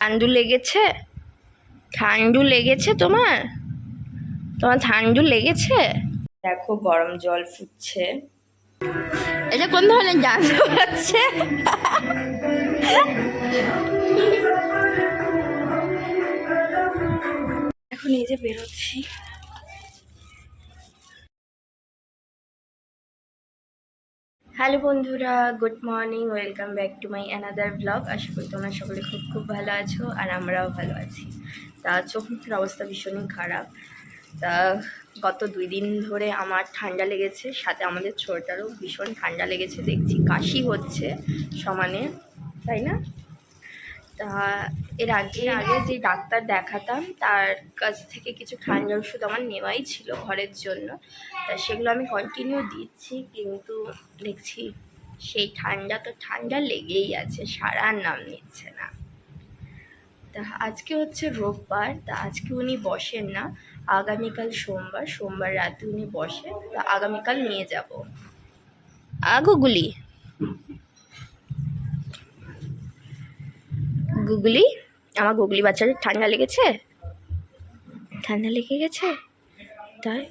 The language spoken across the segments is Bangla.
ঠান্ডু লেগেছে? ঠান্ডু লেগেছে তোমার? তোমার ঠান্ডু লেগেছে? দেখো গরম জল ফুটছে। এটা কোন ধরনের ডান্স হচ্ছে? এখন এই যে বেরোচ্ছি। হ্যালো বন্ধুরা, good morning, welcome back to my another blog. আশা করি তোমরা সকলে খুব খুব ভালো আছো আর আমরাও ভালো আছি। তা চোখ মুখের অবস্থা ভীষণই খারাপ। তা গত 2 দিন ধরে আমার ঠান্ডা লেগেছে, সাথে আমাদের ছোটটারও ভীষণ ঠান্ডা লেগেছে। দেখছি কাশি হচ্ছে সমানে, তাই না? তা এর আগে যে ডাক্তার দেখাতাম তার কাছ থেকে কিছু ঠান্ডার ওষুধ আমার নেওয়াই ছিল ঘরের জন্য। তা সেগুলো আমি কন্টিনিউ দিচ্ছি, কিন্তু দেখছি সেই ঠান্ডা লেগেই আছে, সারার নাম নিচ্ছে না। তা আজকে হচ্ছে রোববার, তা আজকে উনি বসেন না, আগামীকাল সোমবার রাতে উনি বসেন। তা আগামীকাল নিয়ে যাব। গুগলি গুগলি আমার গুগলি বাচ্চার ঠান্ডা লেগেছে? ঠান্ডা লেগে গেছে তাই?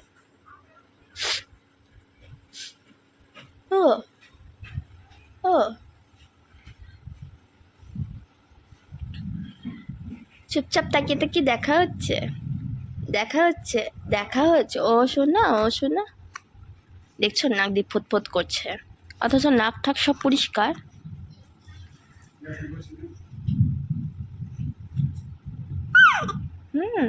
ও ও চুপচাপ তাকিয়ে তাকিয়ে দেখা হচ্ছে। ও শোনা, দেখছো নাক দিয়ে ফুটফুট করছে, অথচ নাক ঠাক সব পরিষ্কার। হুম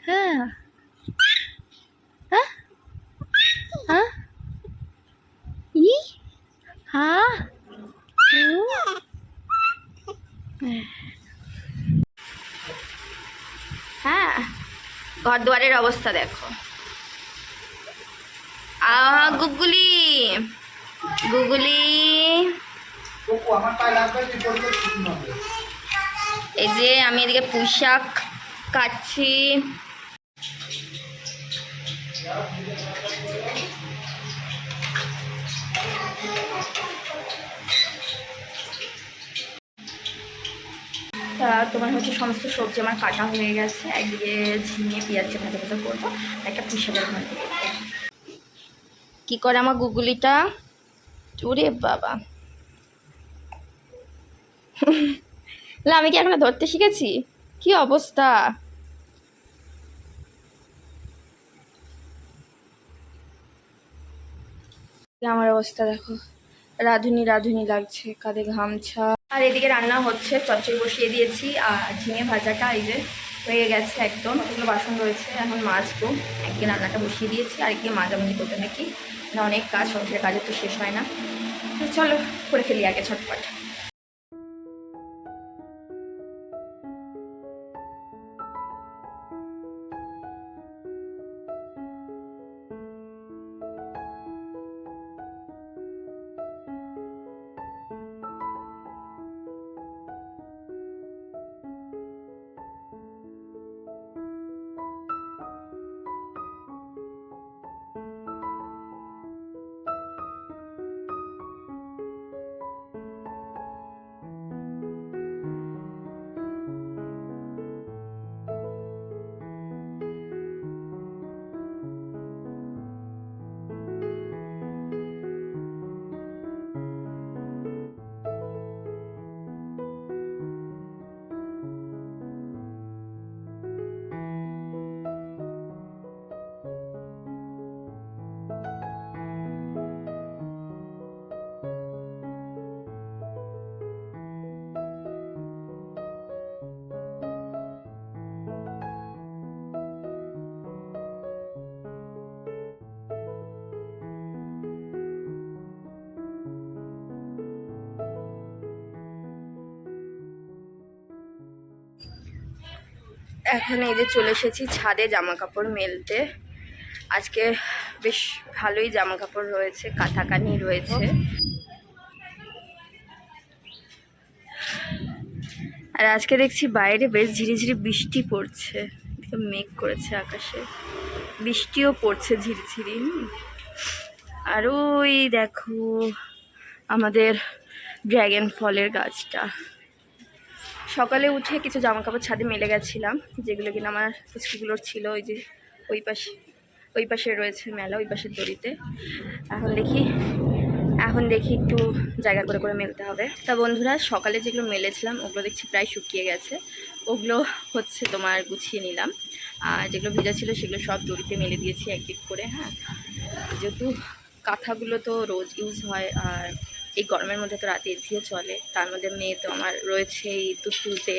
হ্যাঁ হ্যাঁ হ্যাঁ ই হ্যাঁ হ্যাঁ, ঘর দুয়ারের অবস্থা দেখো। গুগলি গুগলি এই যে আমি এদিকে পোশাক কাটছি। তা তোমার হচ্ছে সমস্ত সবজি আমার কাটা হয়ে গেছে। একদিকে ঝিঙে পেঁয়াজ ভাজা ভাজা করবো, একটা পুঁইশাকের ঘন্ট। কি করে আমার গুগলিটা? ওরে বাবা, না আমি কি এখনো ধরতে শিখেছি? কি অবস্থা! আমার অবস্থা দেখো, রাধুনি লাগছে, কাঁধে ঘামছা। আর এদিকে রান্না হচ্ছে, চচ্চড়ি বসিয়ে দিয়েছি, আর ঝিঙে ভাজাটা এই যে হয়ে গেছে একদম। এগুলো বাসন রয়েছে, এখন মাজবো। একদিকে রান্নাটা বসিয়ে দিয়েছি, আর একদিকে মাজামাজি করতে থাকি, না অনেক কাজ, সংসারের কাজের তো শেষ হয় না। চলো করে ফেলি আগে ছটপট। এখন এই যে চলে এসেছি ছাদে জামা কাপড় মেলতে। আজকে বেশ ভালোই জামা কাপড় রয়েছে, কাঁথাকানি রয়েছে। আর আজকে দেখছি বাইরে বেশ ঝিরিঝিরি বৃষ্টি পড়ছে, মেঘ করেছে আকাশে, বৃষ্টিও পড়ছে ঝিরঝিরি। আর ওই দেখো আমাদের ড্র্যাগন ফলের গাছটা। সকালে উঠে কিছু জামা কাপড় ছাদে মেলে গেছিলাম, যেগুলো কিনা আমার পুচকিগুলোর ছিল। ওই যে ওই পাশে রয়েছে মেলা, ওই পাশের দড়িতে। এখন দেখি একটু জায়গা করে করে মেলতে হবে। তা বন্ধুরা, সকালে যেগুলো মেলেছিলাম ওগুলো দেখছি প্রায় শুকিয়ে গেছে। ওগুলো হচ্ছে তোমার গুছিয়ে নিলাম। আর যেগুলো ভেজা ছিল সেগুলো সব দড়িতে মেলে দিয়েছি একদিক করে। হ্যাঁ, যেহেতু কাঁথাগুলো তো রোজ ইউজ হয়, আর এই গরমের মধ্যে তো রাতে এসিও চলে। তার মধ্যে মেয়ে তো আমার রয়েছে এই দুধ তুলতে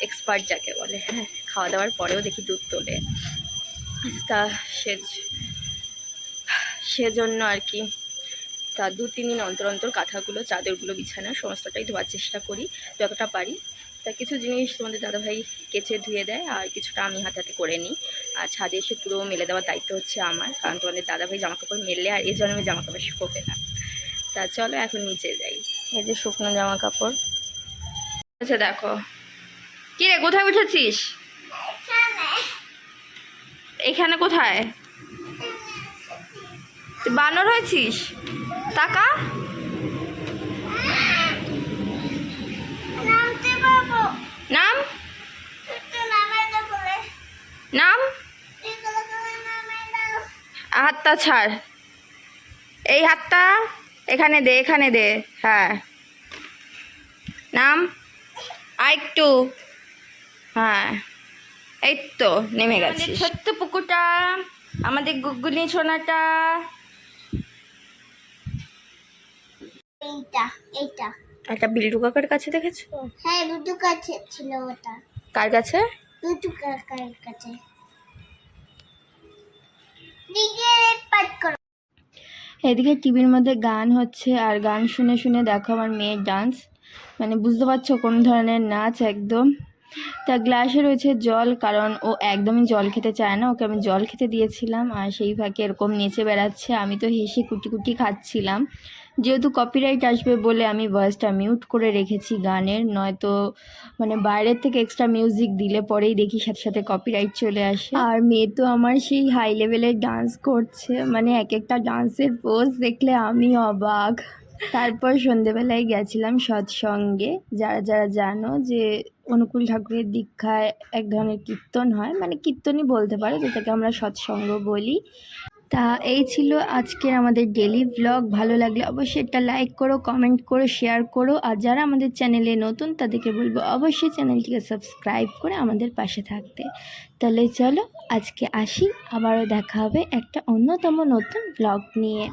এক্সপার্ট যাকে বলে। হ্যাঁ, খাওয়া দাওয়ার পরেও দেখি দুধ তোলে। তা সেজন্য আর কি, তা 2-3 দিন অন্তর অন্তর কাঁথাগুলো চাদরগুলো বিছানা সমস্তটাই ধোয়ার চেষ্টা করি যতটা পারি। তা কিছু জিনিস তোমাদের দাদাভাই কেচে ধুয়ে দেয়, আর কিছুটা আমি হাতে হাতে করে নিই। আর ছাদে এসে পুরো মেলে দেওয়ার দায়িত্ব হচ্ছে আমার, কারণ তোমাদের দাদাভাই জামাকাপড় মেললে আর এই জন্মে জামাকাপড় শুকোবে না। তা চলো এখন নিচে যাই। এই যে শুকনো জামা কাপড়। আচ্ছা দেখো, কি রে কোথায় উঠেছিস? এখানে কোথায়? তুই বানর হয়েছিস? টাকা নাম নাম হাতটা ছাড়, এই হাতটা এখানে দে, এখানে দে। হ্যাঁ, নাম আরেকটু। হ্যাঁ, এই তো নেমে গেছে ছোট্ট পুকুরটা, আমাদের গুগুনি সোনাটা। এইটা একটা বিল্টু কাকার কাছে দেখেছো? হ্যাঁ, দুটো কাছে ছিল ওটা। কার কাছে? দুটো কাকার কাছে। দিকে পাট করো। এদিকে টিভির মধ্যে গান হচ্ছে, আর গান শুনে শুনে দেখো আমার মেয়ের ডান্স। মানে বুঝতে পারছো কোন ধরনের নাচ একদম। তা গ্লাসে রয়েছে জল, কারণ ও একদমই জল খেতে চায় না। ওকে আমি জল খেতে দিয়েছিলাম, আর সেই ফাঁকে এরকম নেচে বেড়াচ্ছে। আমি তো হেসে কুটি কুটি খাচ্ছিলাম। যেহেতু কপিরাইট আসবে বলে আমি ভয়েসটা মিউট করে রেখেছি গানের, নয়তো মানে বাইরের থেকে এক্সট্রা মিউজিক দিলে পরেই দেখি সাথে সাথে কপিরাইট চলে আসে। আর মেয়ে তো আমার সেই হাই লেভেলের ডান্স করছে, মানে এক একটা ডান্সের পোজ দেখলে আমি অবাক। তারপর সন্ধেবেলায় গেছিলাম সৎসঙ্গে। যারা যারা জানো যে অনুকূল ঠাকুরের দীক্ষায় এক ধরনের কীর্তন হয়, মানে কীর্তনই বলতে পারো, যেটাকে আমরা সৎসঙ্গ বলি। তা এই ছিল আজকের আমাদের ডেলি ব্লগ। ভালো লাগলে অবশ্যই একটা লাইক করো, কমেন্ট করো, শেয়ার করো। আর যারা আমাদের চ্যানেলে নতুন তাদেরকে বলবো অবশ্যই চ্যানেলটিকে সাবস্ক্রাইব করে আমাদের পাশে থাকতে। তাহলে চলো আজকে আসি, আবারও দেখা হবে একটা অন্যতম নতুন ব্লগ নিয়ে।